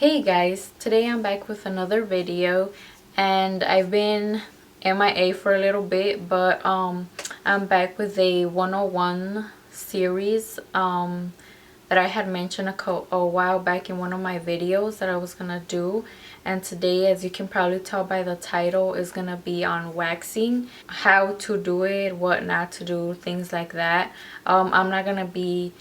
Hey guys, today I'm back with another video, and I've been MIA for a little bit, but I'm back with a 101 series that I had mentioned a while back in one of my videos that I was gonna do. And today, as you can probably tell by the title, is gonna be on waxing, how to do it, what not to do, things like that. I'm not gonna be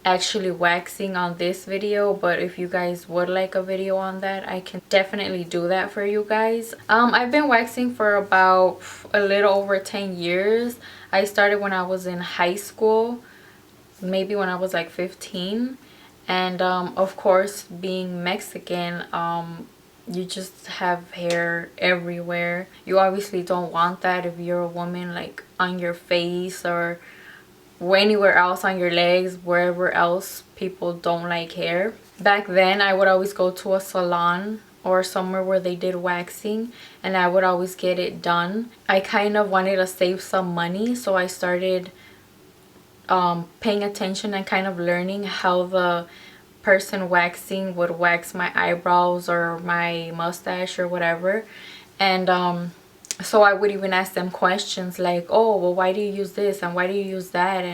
actually waxing on this video, but if you guys would like a video on that, I can definitely do that for you guys. I've been waxing for about a little over 10 years. I started when I was in high school, maybe when I was like 15. And of course, being Mexican, you just have hair everywhere. You obviously don't want that if you're a woman, like on your face or anywhere else, on your legs, wherever else people don't like hair. Back then, I would always go to a salon or somewhere where they did waxing, and I would always get it done. I kind of wanted to save some money, so I started paying attention and kind of learning how the person waxing would wax my eyebrows or my mustache or whatever. And so I would even ask them questions like, oh, well, why do you use this and why do you use that,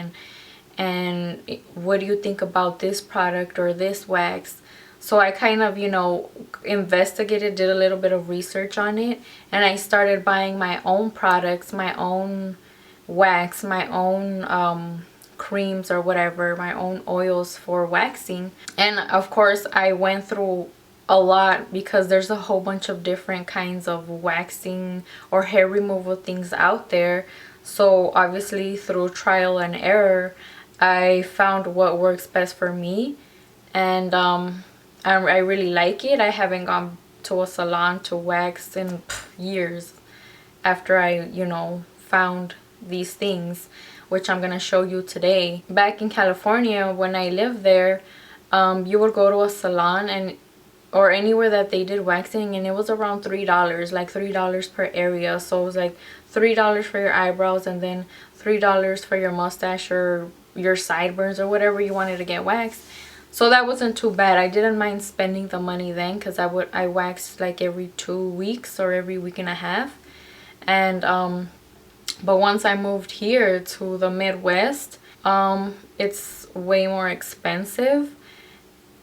and what do you think about this product or this wax? So I kind of, you know, investigated, did a little bit of research on it, and I started buying my own products, my own wax, my own creams or whatever, my own oils for waxing. And of course, I went through a lot because there's a whole bunch of different kinds of waxing or hair removal things out there. So obviously, through trial and error, I found what works best for me, and I really like it. I haven't gone to a salon to wax in years after I, you know, found these things, which I'm gonna show you today. Back in California, when I lived there, you would go to a salon and or anywhere that they did waxing, and it was around $3, like $3 per area. So it was like $3 for your eyebrows and then $3 for your mustache or your sideburns or whatever you wanted to get waxed. So that wasn't too bad. I didn't mind spending the money then, because I waxed like every 2 weeks or every week and a half. And but once I moved here to the Midwest, it's way more expensive.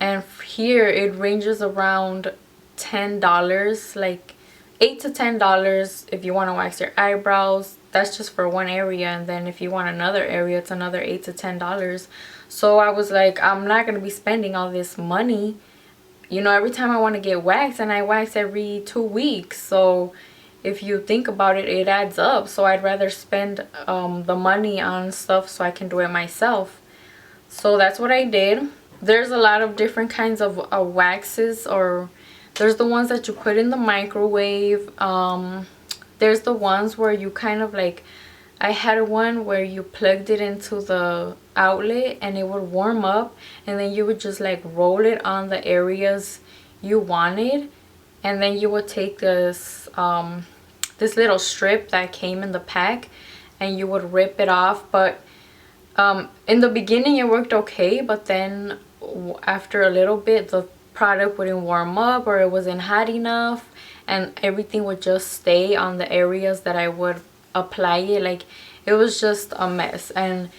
And here it ranges around $10, like $8 to $10 if you want to wax your eyebrows. That's just for one area, and then if you want another area, it's another $8 to $10. So I was like, I'm not going to be spending all this money, you know, every time I want to get waxed, and I wax every 2 weeks. So if you think about it, it adds up. So I'd rather spend the money on stuff so I can do it myself. So that's what I did. There's a lot of different kinds of waxes, or there's the ones that you put in the microwave. There's the ones where you kind of like, I had one where you plugged it into the outlet and it would warm up, and then you would just like roll it on the areas you wanted, and then you would take this this little strip that came in the pack and you would rip it off. But in the beginning it worked okay, but then after a little bit the product wouldn't warm up, or it wasn't hot enough, and everything would just stay on the areas that I would apply it. Like, it was just a mess. And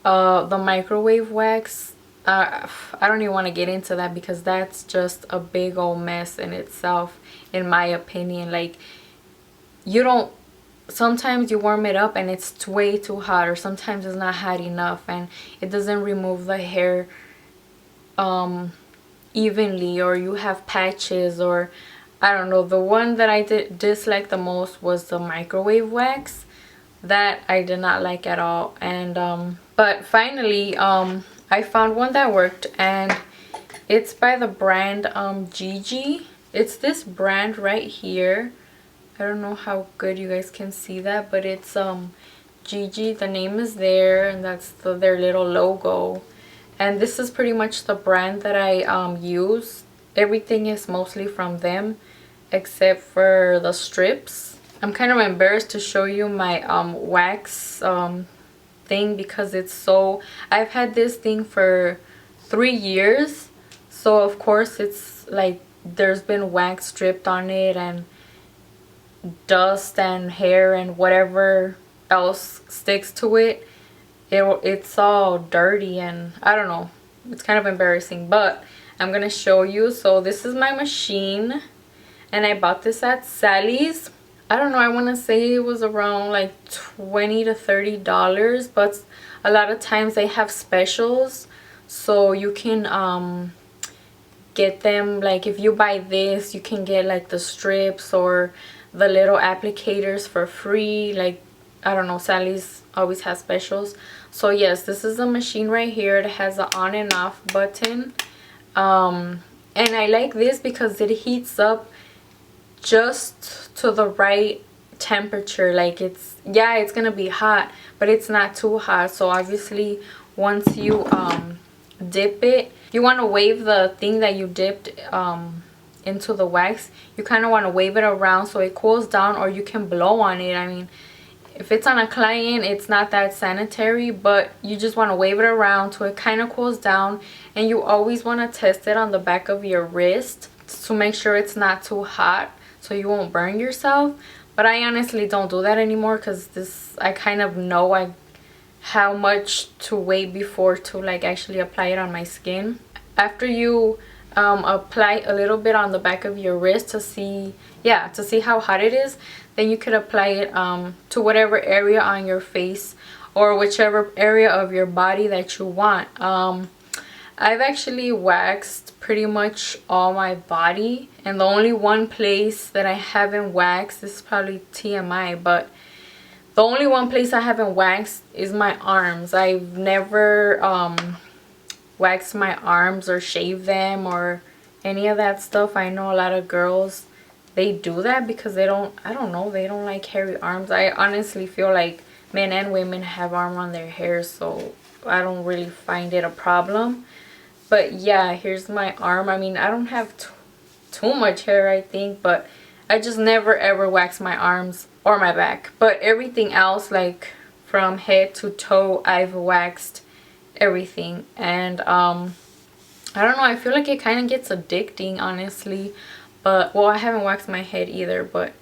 the microwave wax, I don't even want to get into that, because that's just a big old mess in itself, in my opinion. Like, you don't, sometimes you warm it up and it's way too hot, or sometimes it's not hot enough and it doesn't remove the hair evenly, or you have patches, or I don't know. The one that I dislike the most was the microwave wax. That I did not like at all. And but finally I found one that worked, and it's by the brand Gigi. It's this brand right here. I don't know how good you guys can see that, but it's Gigi. The name is there, and that's their little logo. And this is pretty much the brand that I use. Everything is mostly from them except for the strips. I'm kind of embarrassed to show you my wax thing, because it's so, I've had this thing for 3 years, so of course it's like there's been wax dripped on it and dust and hair and whatever else sticks to it, it's all dirty, and I don't know, it's kind of embarrassing, but I'm gonna show you. So this is my machine, and I bought this at Sally's. I don't know, I want to say it was around like $20 to $30, but a lot of times they have specials, so you can get them, like if you buy this you can get like the strips or the little applicators for free. Like, I don't know, Sally's always has specials. So yes, this is a machine right here. It has an on and off button, and I like this because it heats up just to the right temperature. Like, it's, yeah, it's gonna be hot, but it's not too hot. So obviously once you dip it, you want to wave the thing that you dipped into the wax. You kind of want to wave it around so it cools down, or you can blow on it. I mean, if it's on a client, it's not that sanitary, but you just want to wave it around so it kind of cools down. And you always want to test it on the back of your wrist to make sure it's not too hot, so you won't burn yourself. But I honestly don't do that anymore because this, I kind of know how much to wait before to like actually apply it on my skin. After you apply a little bit on the back of your wrist to see, yeah, to see how hot it is, then you could apply it to whatever area on your face or whichever area of your body that you want. I've actually waxed pretty much all my body, and the only one place that I haven't waxed, this is probably TMI, but the only one place I haven't waxed is my arms. I've never waxed my arms or shaved them or any of that stuff. I know a lot of girls, they do that because they don't, I don't know, they don't like hairy arms. I honestly feel like men and women have arm on their hair, so I don't really find it a problem. But yeah, here's my arm. I mean, I don't have too much hair, I think, but I just never ever wax my arms or my back. But everything else, like from head to toe, I've waxed everything. And I don't know, I feel like it kind of gets addicting, honestly. But, well, I haven't waxed my head either, but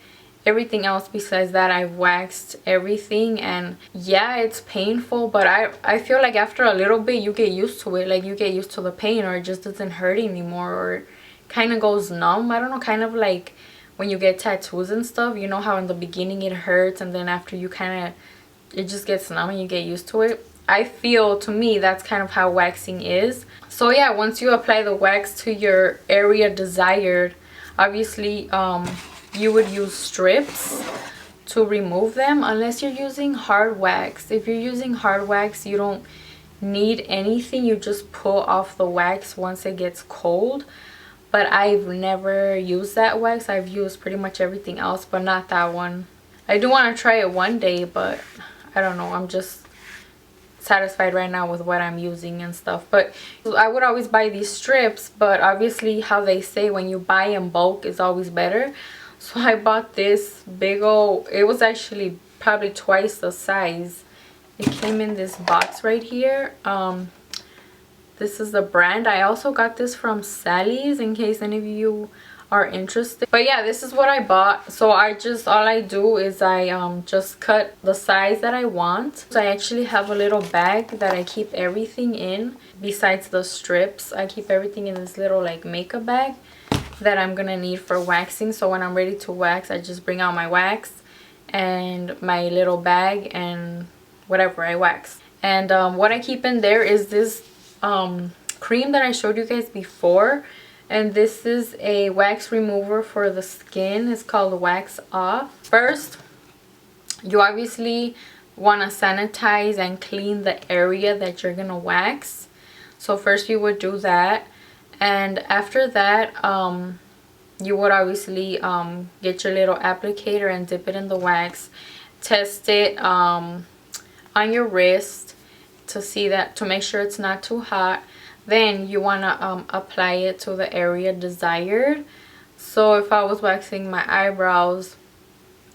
everything else besides that, I've waxed everything. And yeah, it's painful, but I feel like after a little bit you get used to it. Like, you get used to the pain, or it just doesn't hurt anymore, or kind of goes numb. I don't know, kind of like when you get tattoos and stuff, you know how in the beginning it hurts, and then after you kind of, it just gets numb and you get used to it. I feel, to me, that's kind of how waxing is. So yeah, once you apply the wax to your area desired, obviously you would use strips to remove them, unless you're using hard wax. If you're using hard wax, you don't need anything. You just pull off the wax once it gets cold. But I've never used that wax. I've used pretty much everything else, but not that one. I do want to try it one day, but I don't know, I'm just satisfied right now with what I'm using and stuff. But I would always buy these strips, but obviously how they say when you buy in bulk is always better. So I bought this big old, it was actually probably twice the size. It came in this box right here. This is the brand. I also got this from Sally's in case any of you are interested. But yeah, this is what I bought. So all I do is I just cut the size that I want. So I actually have a little bag that I keep everything in. Besides the strips, I keep everything in this little like makeup bag that I'm gonna need for waxing. So when I'm ready to wax, I just bring out my wax and my little bag and whatever I wax. And what I keep in there is this cream that I showed you guys before, and this is a wax remover for the skin. It's called Wax Off. First, you obviously want to sanitize and clean the area that you're gonna wax. So first you would do that, and after that you would obviously get your little applicator and dip it in the wax, test it on your wrist to see that, to make sure it's not too hot. Then you want to apply it to the area desired. So if I was waxing my eyebrows,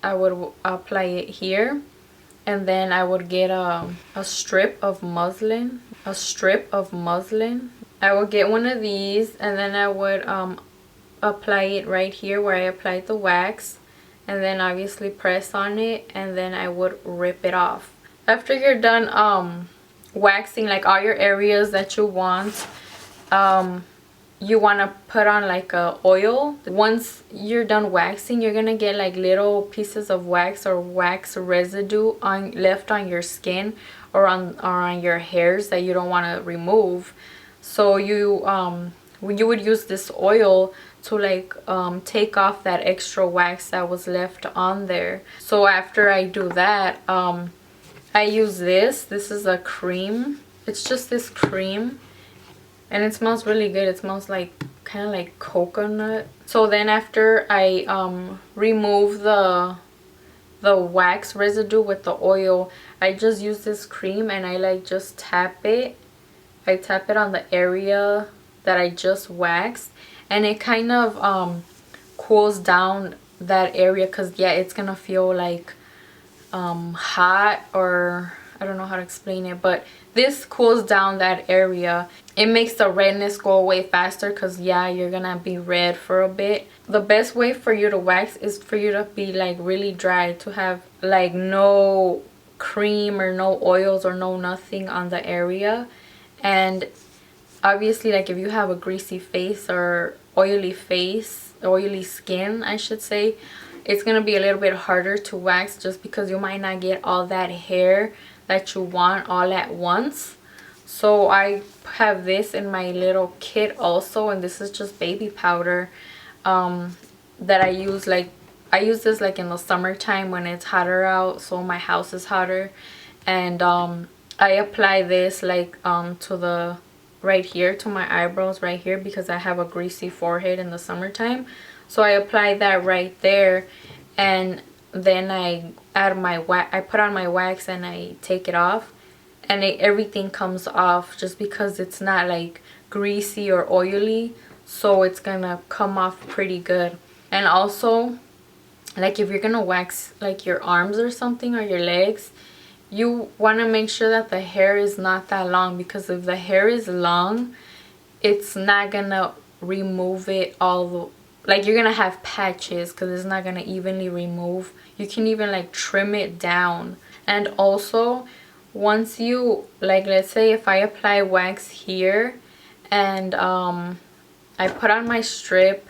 I would apply it here, and then I would get a strip of muslin. I would get one of these, and then I would apply it right here where I applied the wax, and then obviously press on it, and then I would rip it off. After you're done waxing like all your areas that you want, you want to put on like a oil. Once you're done waxing, you're gonna get like little pieces of wax or wax residue left on your skin or on your hairs that you don't want to remove. So you would use this oil to like take off that extra wax that was left on there. So after I do that, I use this is a cream. It's just this cream, and it smells really good. It smells like kind of like coconut. So then after I remove the wax residue with the oil, I just use this cream and I like just tap it. I tap it on the area that I just waxed, and it kind of cools down that area, because yeah, it's gonna feel like hot, or I don't know how to explain it, but this cools down that area. It makes the redness go away faster, because yeah, you're gonna be red for a bit. The best way for you to wax is for you to be like really dry, to have like no cream or no oils or no nothing on the area. And obviously, like if you have a greasy face or oily skin, I should say, it's gonna be a little bit harder to wax, just because you might not get all that hair that you want all at once. So I have this in my little kit also, and this is just baby powder that I use. Like I use this like in the summertime when it's hotter out, so my house is hotter, and I apply this like to the right here, to my eyebrows right here, because I have a greasy forehead in the summertime. So I apply that right there, and then I add my wax. I put on my wax and I take it off, and everything comes off just because it's not like greasy or oily, so it's gonna come off pretty good. And also, like if you're gonna wax like your arms or something, or your legs, you want to make sure that the hair is not that long, because if the hair is long, it's not gonna remove it all. Like you're gonna have patches, because it's not gonna evenly remove. You can even like trim it down. And also, once you, like let's say if I apply wax here and I put on my strip,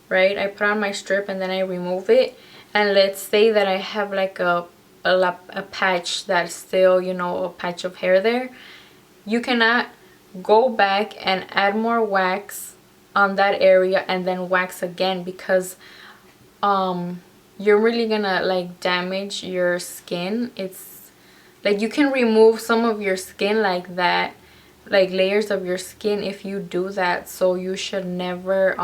right? I put on my strip and then I remove it, and let's say that I have like a patch that's still, you know, a patch of hair there, you cannot go back and add more wax on that area and then wax again, because you're really gonna like damage your skin. It's like you can remove some of your skin like that, like layers of your skin, if you do that. So you should never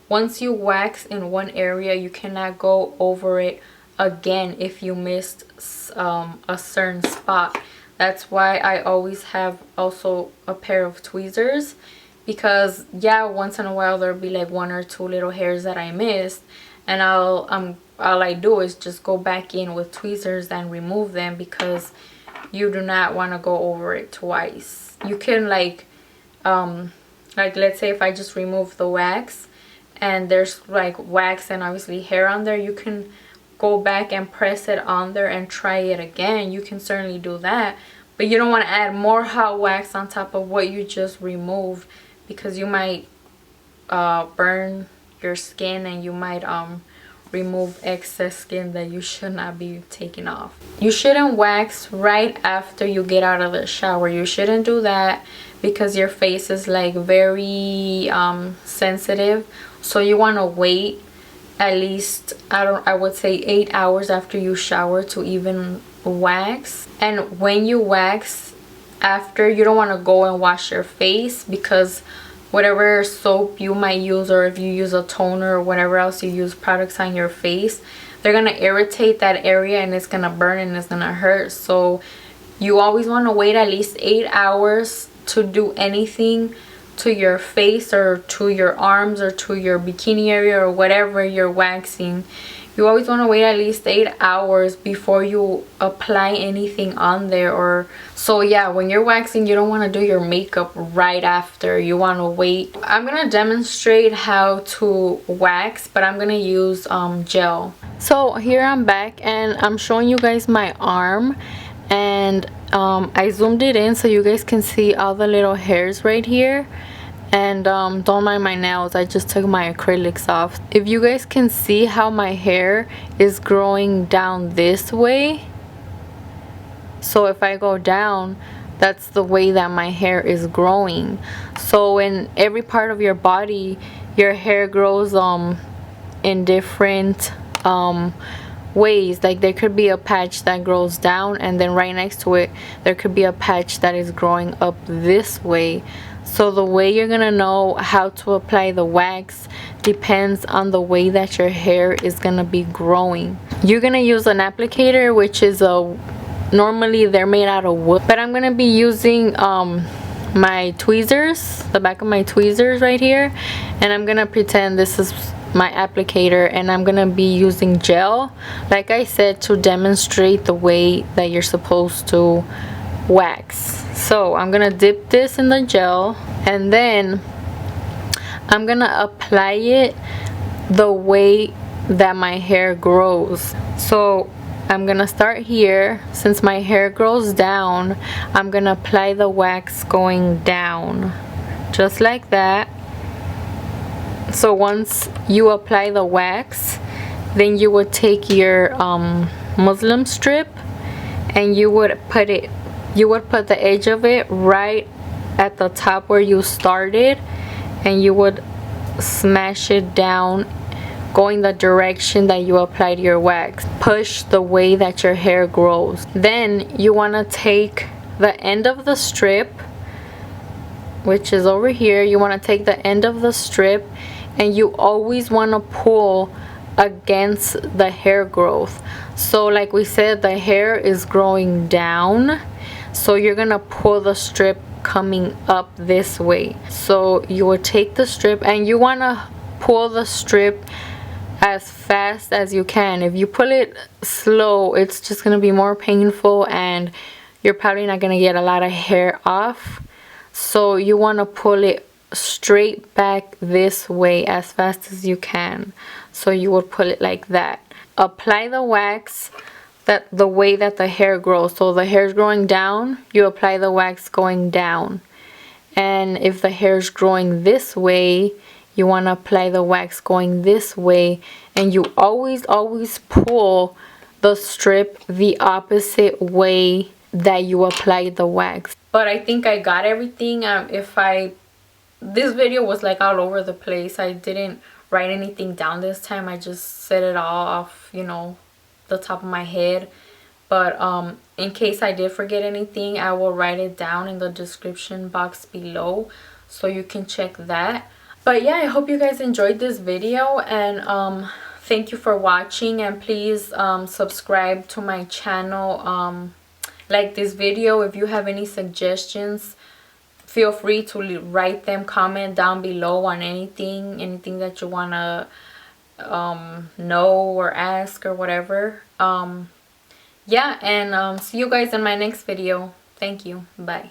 once you wax in one area, you cannot go over it again if you missed a certain spot. That's why I always have also a pair of tweezers, because yeah, once in a while there'll be like one or two little hairs that I missed, and all I do is just go back in with tweezers and remove them, because you do not want to go over it twice. You can like let's say if I just remove the wax and there's like wax and obviously hair on there, you can go back and press it on there and try it again. You can certainly do that, but you don't want to add more hot wax on top of what you just removed, because you might burn your skin, and you might remove excess skin that you should not be taking off. You shouldn't wax right after you get out of the shower. You shouldn't do that, because your face is like very sensitive. So you want to wait at least, I would say 8 hours after you shower to even wax. And when you wax after, you don't want to go and wash your face, because whatever soap you might use, or if you use a toner or whatever else you use products on your face, they're gonna irritate that area, and it's gonna burn and it's gonna hurt. So you always want to wait at least 8 hours to do anything to your face or to your arms or to your bikini area or whatever you're waxing. you always want to wait at least 8 hours before you apply anything on there. Or so yeah, when you're waxing, you don't want to do your makeup right after. You want to wait. I'm gonna demonstrate how to wax, but I'm gonna use gel. So here I'm back and I'm showing you guys my arm, and I zoomed it in so you guys can see all the little hairs right here. And don't mind my nails, I just took my acrylics off. If you guys can see how my hair is growing down this way, so if I go down, that's the way that my hair is growing. So in every part of your body, your hair grows in different ways. Like there could be a patch that grows down, and then right next to it there could be a patch that is growing up this way. So the way you're gonna know how to apply the wax depends on the way that your hair is gonna be growing. You're gonna use an applicator, which is normally they're made out of wood, but I'm gonna be using my tweezers, the back of my tweezers right here, and I'm gonna pretend this is my applicator, and I'm gonna be using gel, like I said, to demonstrate the way that you're supposed to wax. So I'm gonna dip this in the gel, and then I'm gonna apply it the way that my hair grows. So I'm gonna start here. Since my hair grows down, I'm gonna apply the wax going down, just like that. So once you apply the wax, then you would take your muslin strip and you would put the edge of it right at the top where you started, and you would smash it down going the direction that you applied your wax. Push the way that your hair grows. Then you want to take the end of the strip, which is over here. You want to take the end of the strip, and you always want to pull against the hair growth. So like we said, the hair is growing down, so you're gonna pull the strip coming up this way. So you will take the strip and you want to pull the strip as fast as you can. If you pull it slow, it's just gonna be more painful and you're probably not gonna get a lot of hair off. So you want to pull it straight back this way as fast as you can. So you would pull it like that. Apply the wax the way that the hair grows. So the hair is growing down, you apply the wax going down. And if the hair is growing this way, you want to apply the wax going this way. And you always pull the strip the opposite way that you applied the wax. But I think I got everything. This video was like all over the place. I didn't write anything down this time. I just said it all off, you know, the top of my head. But in case I did forget anything, I will write it down in the description box below, so you can check that. But yeah, I hope you guys enjoyed this video, and thank you for watching. And please subscribe to my channel, like this video. If you have any suggestions, feel free to write them, comment down below on anything that you want to know or ask or whatever. Yeah, and see you guys in my next video. Thank you. Bye.